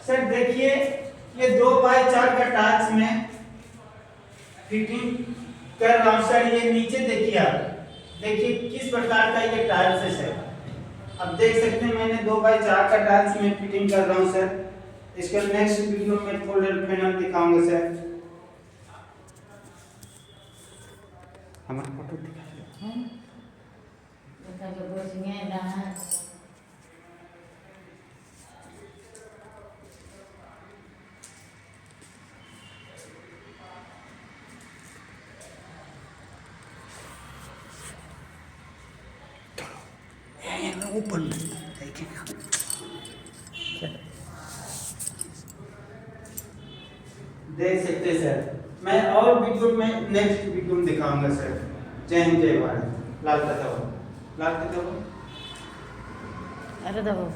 Sir देखिए ये 2x4 का टाच में फिटिंग कर रहा हूँ सर। ये नीचे देखिए आप, देखिए किस प्रकार का ये टाइल्स है सर। अब देख सकते हैं मैंने 2x4 का टाइल्स में फिटिंग कर रहा हूँ सर। इसका नेक्स्ट वीडियो में फोल्डर पैनल दिखाऊंगा सर। हमारा फोटो दिखा ओपन देख सकते हैं सर। मैं और वीडियो में नेक्स्ट वीडियो में दिखाऊंगा सर। जय हिंद जय भारत। लाल कथावा। अरे दबाओ